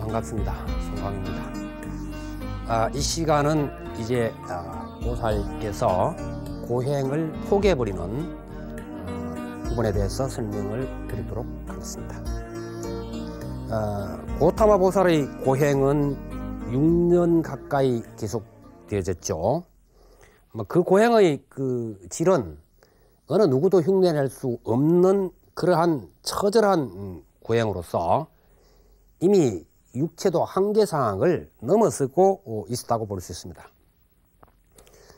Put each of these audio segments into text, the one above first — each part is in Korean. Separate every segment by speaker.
Speaker 1: 반갑습니다. 송광입니다. 이 시간은 이제 보살께서 고행을 포기해버리는 부분에 대해서 설명을 드리도록 하겠습니다. 고타마 보살의 고행은 6년 가까이 계속되어졌죠. 그 고행의 그 질은 어느 누구도 흉내낼 수 없는 그러한 처절한 고행으로서 이미 육체도 한계상을 넘어서고 있었다고 볼 수 있습니다.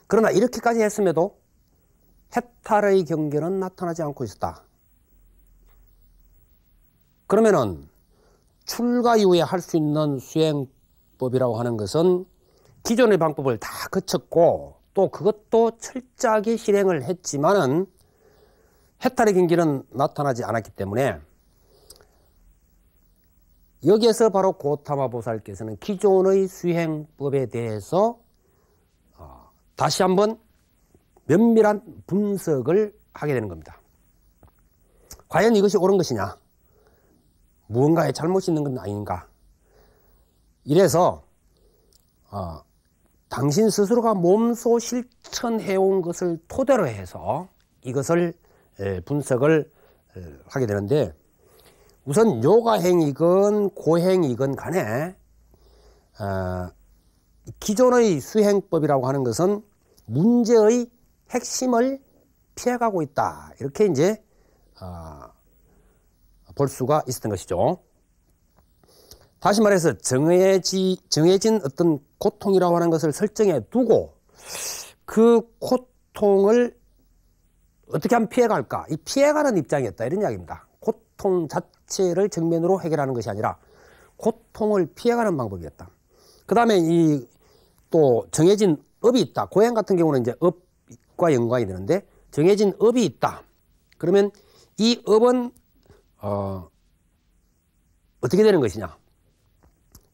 Speaker 1: 그러나 이렇게까지 했음에도 해탈의 경계는 나타나지 않고 있었다. 그러면은 출가 이후에 할 수 있는 수행법이라고 하는 것은 기존의 방법을 다 거쳤고 또 그것도 철저하게 실행을 했지만은 해탈의 경계는 나타나지 않았기 때문에 여기에서 바로 고타마 보살께서는 기존의 수행법에 대해서 다시 한번 면밀한 분석을 하게 되는 겁니다. 과연 이것이 옳은 것이냐? 무언가에 잘못이 있는 건 아닌가? 이래서 당신 스스로가 몸소 실천해온 것을 토대로 해서 이것을 분석을 하게 되는데, 우선 요가행이건 고행이건 간에 기존의 수행법이라고 하는 것은 문제의 핵심을 피해가고 있다, 이렇게 이제 볼 수가 있었던 것이죠. 다시 말해서 정해진 어떤 고통이라고 하는 것을 설정해 두고 그 고통을 어떻게 하면 피해갈까, 이 피해가는 입장이었다, 이런 이야기입니다. 고통 자체를 정면으로 해결하는 것이 아니라 고통을 피해가는 방법이었다. 그 다음에 이 또 정해진 업이 있다. 고행 같은 경우는 이제 업과 연관이 되는데, 정해진 업이 있다. 그러면 이 업은 어떻게 되는 것이냐?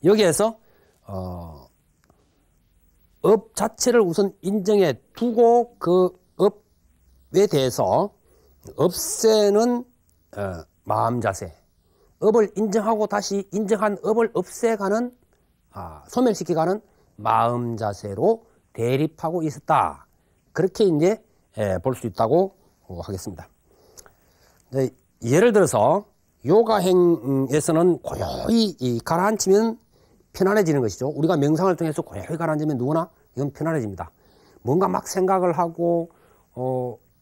Speaker 1: 여기에서 업 자체를 우선 인정해 두고 그 업에 대해서 없애는 마음 자세, 업을 인정하고 다시 인정한 업을 없애가는, 소멸시키가는 마음 자세로 대립하고 있었다. 그렇게 이제 볼 수 있다고 하겠습니다. 예를 들어서 요가행에서는 고요히 가라앉히면 편안해지는 것이죠. 우리가 명상을 통해서 고요히 가라앉으면 누구나 이건 편안해집니다. 뭔가 막 생각을 하고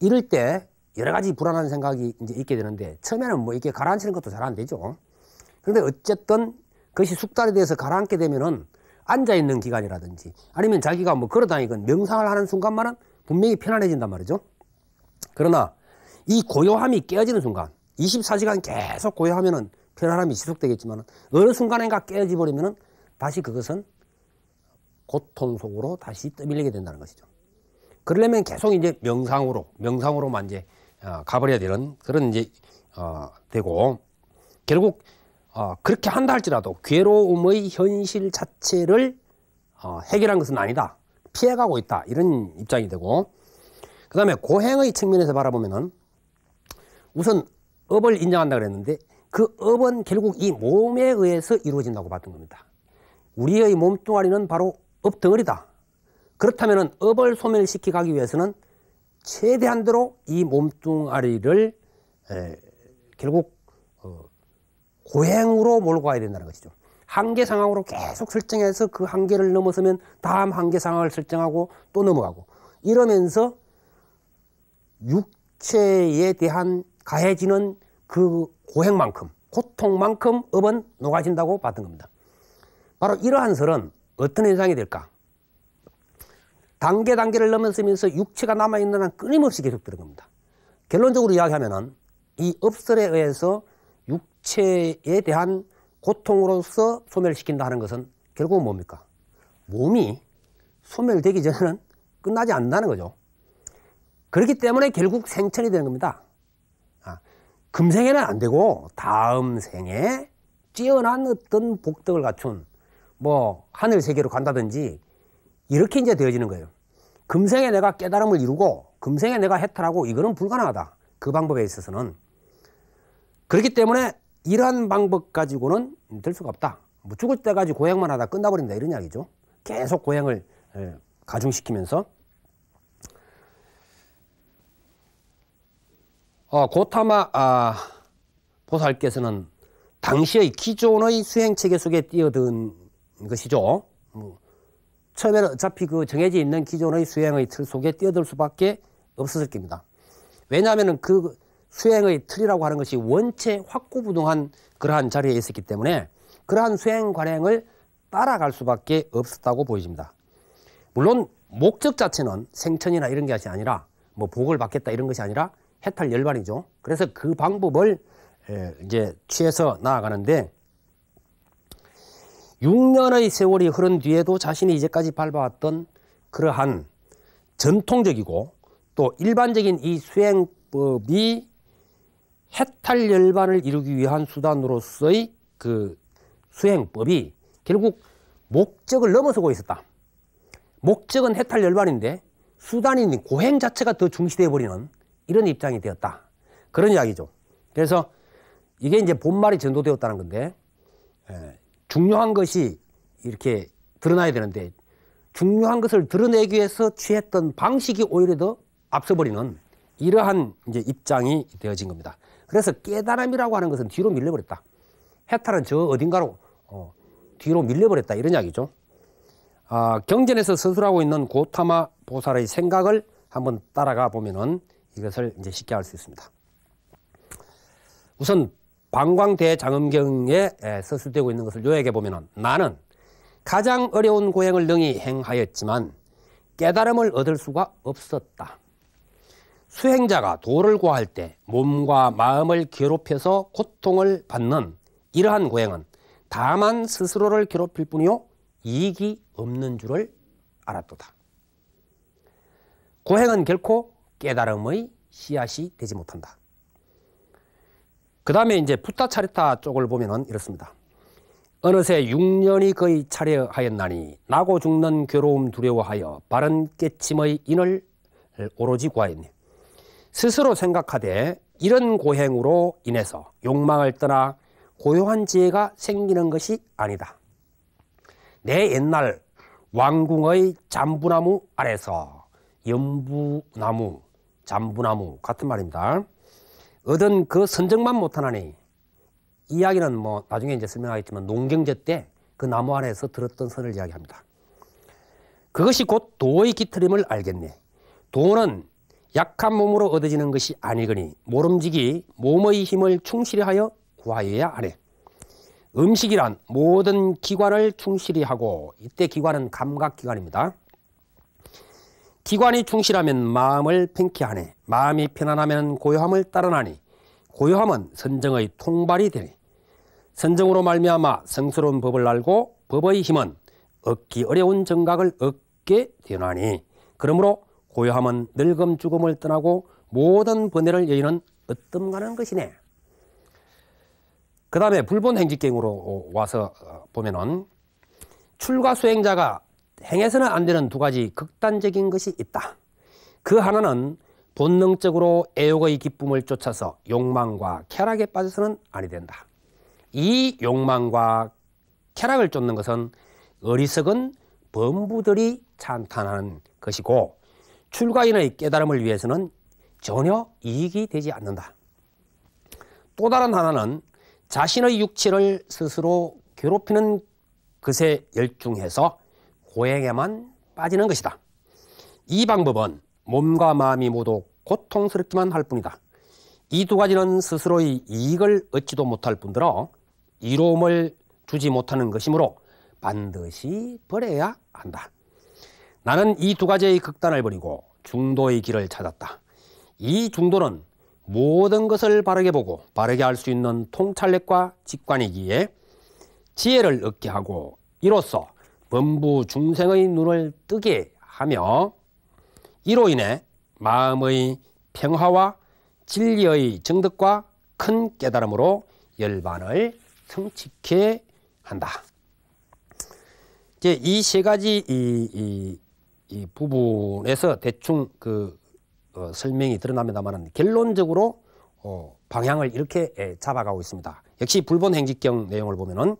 Speaker 1: 이럴 때 여러 가지 불안한 생각이 이제 있게 되는데, 처음에는 뭐 이렇게 가라앉히는 것도 잘 안 되죠. 그런데 어쨌든 그것이 숙달이 돼서 가라앉게 되면은 앉아있는 기간이라든지 아니면 자기가 뭐 걸어다니건 명상을 하는 순간만은 분명히 편안해진단 말이죠. 그러나 이 고요함이 깨어지는 순간, 24시간 계속 고요하면은 편안함이 지속되겠지만 어느 순간인가 깨어지 버리면은 다시 그것은 고통 속으로 다시 떠밀리게 된다는 것이죠. 그러려면 계속 이제 명상으로만 이제 가버려야 되는 그런 이제 되고, 결국 그렇게 한다 할지라도 괴로움의 현실 자체를 해결한 것은 아니다, 피해가고 있다, 이런 입장이 되고, 그 다음에 고행의 측면에서 바라보면은 우선 업을 인정한다 그랬는데, 그 업은 결국 이 몸에 의해서 이루어진다고 봤던 겁니다. 우리의 몸뚱아리는 바로 업 덩어리다. 그렇다면은 업을 소멸시키 가기 위해서는 최대한대로 이 몸뚱아리를 결국 고행으로 몰고 가야 된다는 것이죠. 한계 상황으로 계속 설정해서 그 한계를 넘어서면 다음 한계 상황을 설정하고 또 넘어가고, 이러면서 육체에 대한 가해지는 그 고행만큼, 고통만큼 업은 녹아진다고 봤던 겁니다. 바로 이러한 설은 어떤 현상이 될까? 단계를 넘어서면서 육체가 남아있는 한 끊임없이 계속되는 겁니다. 결론적으로 이야기하면은 이 업설에 의해서 육체에 대한 고통으로서 소멸시킨다 하는 것은 결국은 뭡니까? 몸이 소멸되기 전에는 끝나지 않는다는 거죠. 그렇기 때문에 결국 생천이 되는 겁니다. 금생에는 안 되고 다음 생에 뛰어난 어떤 복덕을 갖춘 뭐 하늘 세계로 간다든지 이렇게 이제 되어지는 거예요. 금생에 내가 깨달음을 이루고 금생에 내가 해탈하고, 이거는 불가능하다, 그 방법에 있어서는. 그렇기 때문에 이러한 방법 가지고는 될 수가 없다. 뭐 죽을 때까지 고행만 하다 끝나버린다 이런 이야기죠. 계속 고행을 가중시키면서 고타마 보살께서는 당시의 기존의 수행체계 속에 뛰어든 것이죠. 처음에는 어차피 그 정해져 있는 기존의 수행의 틀 속에 뛰어들 수밖에 없었을 겁니다. 왜냐하면 그 수행의 틀이라고 하는 것이 원체 확고부동한 그러한 자리에 있었기 때문에 그러한 수행 관행을 따라갈 수밖에 없었다고 보여집니다. 물론 목적 자체는 생천이나 이런 것이 아니라 뭐 복을 받겠다 이런 것이 아니라 해탈 열반이죠. 그래서 그 방법을 이제 취해서 나아가는데 6년의 세월이 흐른 뒤에도 자신이 이제까지 밟아왔던 그러한 전통적이고 또 일반적인 이 수행법이 해탈 열반을 이루기 위한 수단으로서의 그 수행법이 결국 목적을 넘어서고 있었다. 목적은 해탈 열반인데 수단인 고행 자체가 더 중시되어 버리는 이런 입장이 되었다. 그런 이야기죠. 그래서 이게 이제 본말이 전도되었다는 건데 중요한 것이 이렇게 드러나야 되는데 중요한 것을 드러내기 위해서 취했던 방식이 오히려 더 앞서버리는 이러한 이제 입장이 되어진 겁니다. 그래서 깨달음이라고 하는 것은 뒤로 밀려버렸다. 해탈은 저 어딘가로 뒤로 밀려버렸다 이런 이야기죠. 경전에서 서술하고 있는 고타마 보살의 생각을 한번 따라가 보면은 이것을 이제 쉽게 알 수 있습니다. 우선 방광대장엄경에 서술되고 있는 것을 요약해 보면은 나는 가장 어려운 고행을 능히 행하였지만 깨달음을 얻을 수가 없었다. 수행자가 도를 구할 때 몸과 마음을 괴롭혀서 고통을 받는 이러한 고행은 다만 스스로를 괴롭힐 뿐이요 이익이 없는 줄을 알았도다. 고행은 결코 깨달음의 씨앗이 되지 못한다. 그 다음에 이제 푸타차리타 쪽을 보면은 이렇습니다. 어느새 6년이 거의 차려하였나니 나고 죽는 괴로움 두려워하여 바른 깨침의 인을 오로지 구하였네. 스스로 생각하되 이런 고행으로 인해서 욕망을 떠나 고요한 지혜가 생기는 것이 아니다. 내 옛날 왕궁의 잠부나무 아래서 연부나무, 잠부나무 같은 말입니다. 얻은 그 선정만 못하나니 이 이야기는 뭐 나중에 이제 설명하겠지만 농경제 때 그 나무 아래에서 들었던 선을 이야기합니다. 그것이 곧 도의 깃트림을 알겠네. 도는 약한 몸으로 얻어지는 것이 아니거니 모름지기 몸의 힘을 충실히 하여 구하여야 하네. 음식이란 모든 기관을 충실히 하고 이때 기관은 감각기관입니다. 기관이 충실하면 마음을 편케하네. 마음이 편안하면 고요함을 따르나니 고요함은 선정의 통발이 되네. 선정으로 말미암아 성스러운 법을 알고 법의 힘은 얻기 어려운 정각을 얻게 되나니 그러므로 고요함은 늙음 죽음을 떠나고 모든 번뇌를 여의는 으뜸가는 것이네. 그 다음에 불본행직경으로 와서 보면은 출가 수행자가 행해서는 안 되는 두 가지 극단적인 것이 있다. 그 하나는 본능적으로 애욕의 기쁨을 쫓아서 욕망과 쾌락에 빠져서는 아니 된다. 이 욕망과 쾌락을 쫓는 것은 어리석은 범부들이 찬탄하는 것이고 출가인의 깨달음을 위해서는 전혀 이익이 되지 않는다. 또 다른 하나는 자신의 육체를 스스로 괴롭히는 것에 열중해서 고행에만 빠지는 것이다. 이 방법은 몸과 마음이 모두 고통스럽기만 할 뿐이다. 이 두 가지는 스스로의 이익을 얻지도 못할 뿐더러 이로움을 주지 못하는 것이므로 반드시 버려야 한다. 나는 이 두 가지의 극단을 버리고 중도의 길을 찾았다. 이 중도는 모든 것을 바르게 보고 바르게 할 수 있는 통찰력과 직관이기에 지혜를 얻게 하고 이로써 범부 중생의 눈을 뜨게 하며 이로 인해 마음의 평화와 진리의 정득과 큰 깨달음으로 열반을 성취케 한다. 이제 이 세 가지 이 부분에서 대충 설명이 드러납니다만 결론적으로 방향을 이렇게 잡아가고 있습니다. 역시 불본행직경 내용을 보면은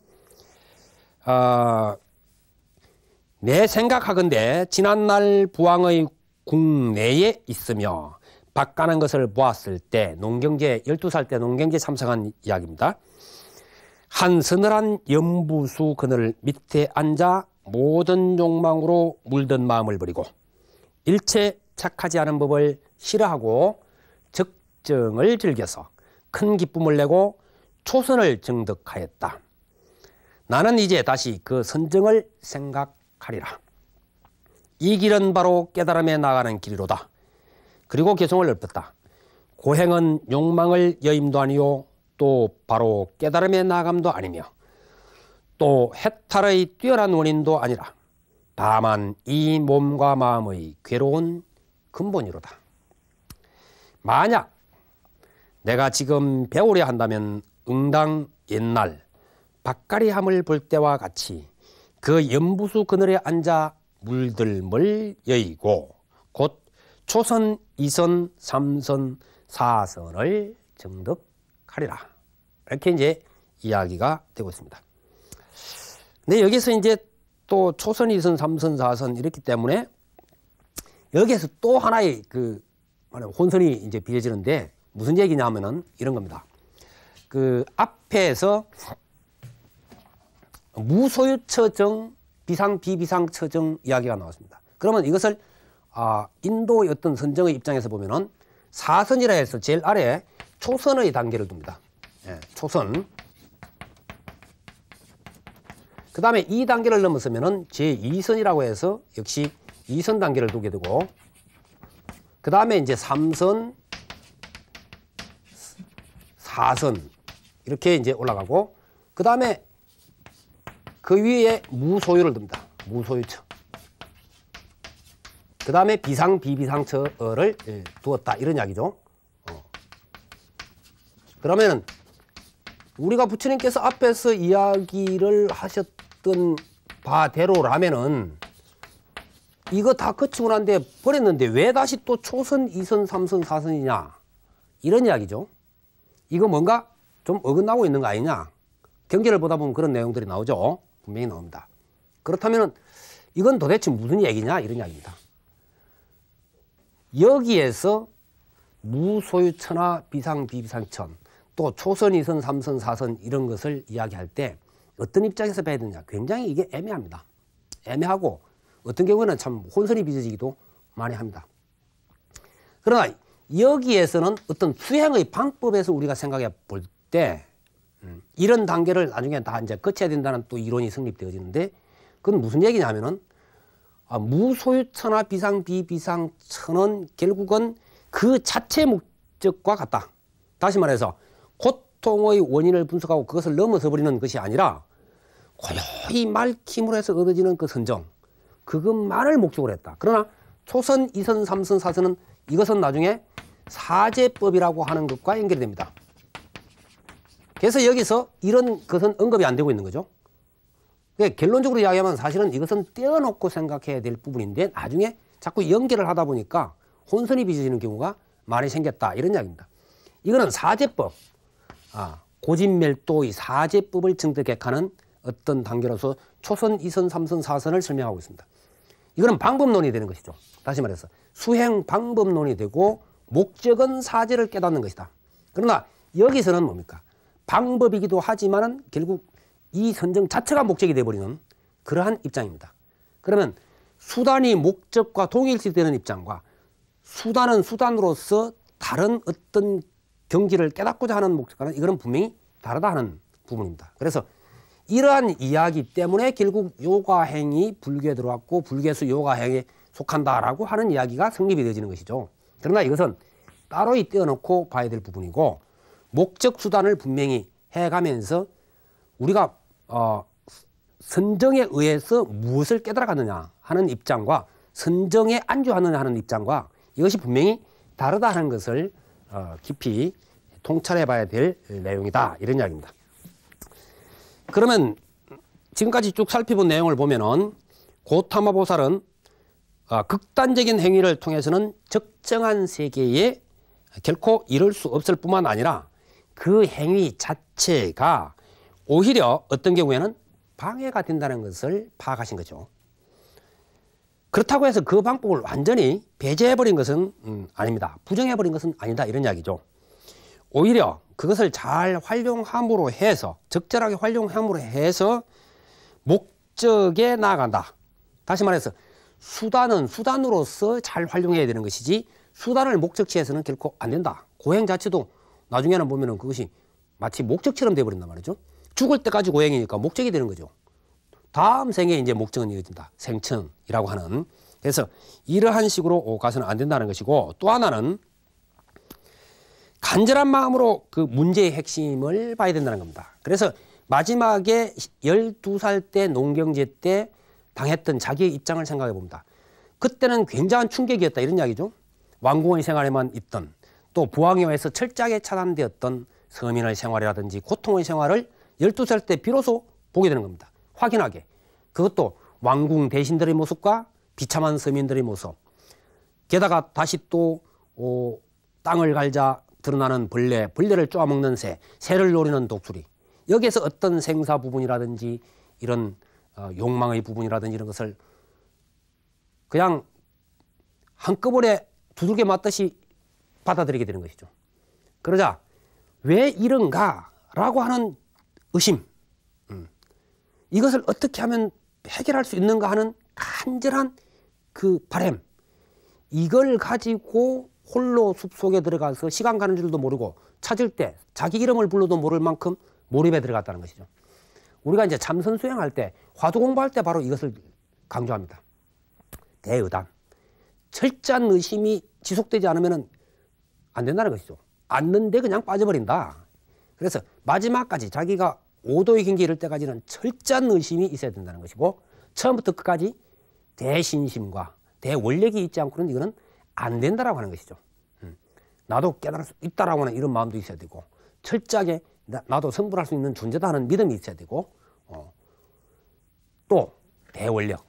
Speaker 1: 내 생각하건대 지난날 부왕의 국내에 있으며 박가는 것을 보았을 때 농경제 12살 때 농경제 참석한 이야기입니다. 한 서늘한 연부수 그늘 밑에 앉아 모든 욕망으로 물든 마음을 버리고 일체 착하지 않은 법을 싫어하고 적정을 즐겨서 큰 기쁨을 내고 초선을 정득하였다. 나는 이제 다시 그 선정을 생각하리라. 이 길은 바로 깨달음에 나가는 길이로다. 그리고 개성을 읊었다. 고행은 욕망을 여임도 아니요 또 바로 깨달음에 나감도 아니며 또 해탈의 뛰어난 원인도 아니라 다만 이 몸과 마음의 괴로운 근본이로다. 만약 내가 지금 배우려 한다면 응당 옛날 박가리함을 볼 때와 같이 그 연부수 그늘에 앉아 물들물 여의고 곧 초선, 이선, 삼선, 사선을 정득하리라. 이렇게 이제 이야기가 되고 있습니다. 근데 여기서 이제 또 초선, 이선, 삼선, 사선 이렇기 때문에 여기에서 또 하나의 그 혼선이 이제 빚어지는데 무슨 얘기냐 하면은 이런 겁니다. 그 앞에서 무소유처정, 비상, 비비상처정 이야기가 나왔습니다. 그러면 이것을 인도의 어떤 선정의 입장에서 보면은 사선이라 해서 제일 아래에 초선의 단계를 둡니다. 예, 초선. 그 다음에 이 단계를 넘어서면은 제2선이라고 해서 역시 2선 단계를 두게 되고, 그 다음에 이제 3선, 4선 이렇게 이제 올라가고, 그 다음에 그 위에 무소유를 둡니다. 무소유처. 그 다음에 비상, 비비상처를 두었다. 이런 이야기죠. 그러면은 우리가 부처님께서 앞에서 이야기를 하셨던 바대로라면은 이거 다 거치고 난데 버렸는데 왜 다시 또 초선, 2선, 3선, 4선이냐 이런 이야기죠. 이거 뭔가 좀 어긋나고 있는 거 아니냐. 경계를 보다 보면 그런 내용들이 나오죠. 분명히 나옵니다. 그렇다면은 이건 도대체 무슨 얘기냐 이런 이야기입니다. 여기에서 무소유처나 비상, 비비상천 또 초선, 2선, 3선, 4선 이런 것을 이야기할 때 어떤 입장에서 봐야 되느냐. 굉장히 이게 애매합니다. 애매하고 어떤 경우에는 참 혼선이 빚어지기도 많이 합니다. 그러나 여기에서는 어떤 수행의 방법에서 우리가 생각해 볼 때 이런 단계를 나중에 다 이제 거쳐야 된다는 또 이론이 성립되어지는데 그건 무슨 얘기냐면은 무소유처나 비상, 비비상처는 결국은 그 자체 목적과 같다. 다시 말해서 고통의 원인을 분석하고 그것을 넘어서 버리는 것이 아니라 고요히 말킴으로 해서 얻어지는 그 선정, 그것만을 목적으로 했다. 그러나 초선, 2선, 3선, 4선은 이것은 나중에 사제법이라고 하는 것과 연결됩니다. 그래서 여기서 이런 것은 언급이 안 되고 있는 거죠. 그러니까 결론적으로 이야기하면 사실은 이것은 떼어놓고 생각해야 될 부분인데 나중에 자꾸 연결을 하다 보니까 혼선이 빚어지는 경우가 많이 생겼다. 이런 이야기입니다. 이거는 사제법, 고진멸도의 사제법을 정득하는 어떤 단계로서 초선, 2선, 3선, 4선을 설명하고 있습니다. 이거는 방법론이 되는 것이죠. 다시 말해서 수행 방법론이 되고 목적은 사제를 깨닫는 것이다. 그러나 여기서는 뭡니까? 방법이기도 하지만은 결국 이 선정 자체가 목적이 되어버리는 그러한 입장입니다. 그러면 수단이 목적과 동일시되는 입장과 수단은 수단으로서 다른 어떤 경지를 깨닫고자 하는 목적과는 이거는 분명히 다르다 하는 부분입니다. 그래서 이러한 이야기 때문에 결국 요가행이 불교에 들어왔고 불교에서 요가행에 속한다라고 하는 이야기가 성립이 되어지는 것이죠. 그러나 이것은 따로 떼어놓고 봐야 될 부분이고 목적 수단을 분명히 해가면서 우리가 선정에 의해서 무엇을 깨달아가느냐 하는 입장과 선정에 안주하느냐 하는 입장과 이것이 분명히 다르다 하는 것을 깊이 통찰해 봐야 될 내용이다 이런 이야기입니다. 그러면 지금까지 쭉 살펴본 내용을 보면은 고타마 보살은 극단적인 행위를 통해서는 적정한 세계에 결코 이룰 수 없을 뿐만 아니라 그 행위 자체가 오히려 어떤 경우에는 방해가 된다는 것을 파악하신 거죠. 그렇다고 해서 그 방법을 완전히 배제해버린 것은 아닙니다. 부정해버린 것은 아니다, 이런 이야기죠. 오히려 그것을 잘 활용함으로 해서, 적절하게 활용함으로 해서 목적에 나아간다. 다시 말해서 수단은 수단으로서 잘 활용해야 되는 것이지, 수단을 목적지에서는 결코 안 된다. 고행 자체도 나중에는 보면은 그것이 마치 목적처럼 돼버린단 말이죠. 죽을 때까지 고행이니까 목적이 되는 거죠. 다음 생에 이제 목적은 이어진다. 생천이라고 하는. 그래서 이러한 식으로 가서는 안 된다는 것이고, 또 하나는 간절한 마음으로 그 문제의 핵심을 봐야 된다는 겁니다. 그래서 마지막에 12살 때 농경제 때 당했던 자기의 입장을 생각해 봅니다. 그때는 굉장한 충격이었다, 이런 이야기죠. 왕궁의 생활에만 있던, 또 부왕이와에서 철저하게 차단되었던 서민의 생활이라든지 고통의 생활을 12살 때 비로소 보게 되는 겁니다. 확인하게. 그것도 왕궁 대신들의 모습과 비참한 서민들의 모습. 게다가 다시 또 땅을 갈자 드러나는 벌레, 벌레를 쪼아먹는 새, 새를 노리는 독수리. 여기에서 어떤 생사 부분이라든지 이런 욕망의 부분이라든지 이런 것을 그냥 한꺼번에 두들겨 맞듯이 받아들이게 되는 것이죠. 그러자 왜 이런가 라고 하는 의심, 이것을 어떻게 하면 해결할 수 있는가 하는 간절한 그 바람, 이걸 가지고 홀로 숲속에 들어가서 시간 가는 줄도 모르고 찾을 때 자기 이름을 불러도 모를 만큼 몰입에 들어갔다는 것이죠. 우리가 이제 참선 수행할 때, 화두 공부할 때 바로 이것을 강조합니다. 대의담. 철저한 의심이 지속되지 않으면 안 된다는 것이죠. 앉는데 그냥 빠져버린다. 그래서 마지막까지 자기가 오도의 경계에 이를 때까지는 철저한 의심이 있어야 된다는 것이고, 처음부터 끝까지 대신심과 대원력이 있지 않고는 이거는 안 된다라고 하는 것이죠. 나도 깨달을 수 있다라고 하는 이런 마음도 있어야 되고, 철저하게 나도 성불할 수 있는 존재다 하는 믿음이 있어야 되고, 또 대원력,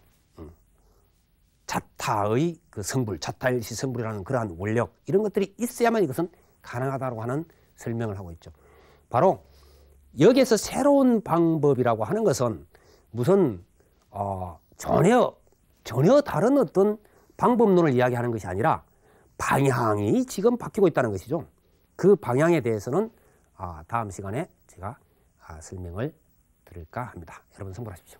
Speaker 1: 자타의 그 성불, 자타일시 성불이라는 그러한 원력, 이런 것들이 있어야만 이것은 가능하다고 하는 설명을 하고 있죠. 바로 여기에서 새로운 방법이라고 하는 것은 무슨 전혀 다른 어떤 방법론을 이야기하는 것이 아니라 방향이 지금 바뀌고 있다는 것이죠. 그 방향에 대해서는 다음 시간에 제가 설명을 드릴까 합니다. 여러분 성불하십시오.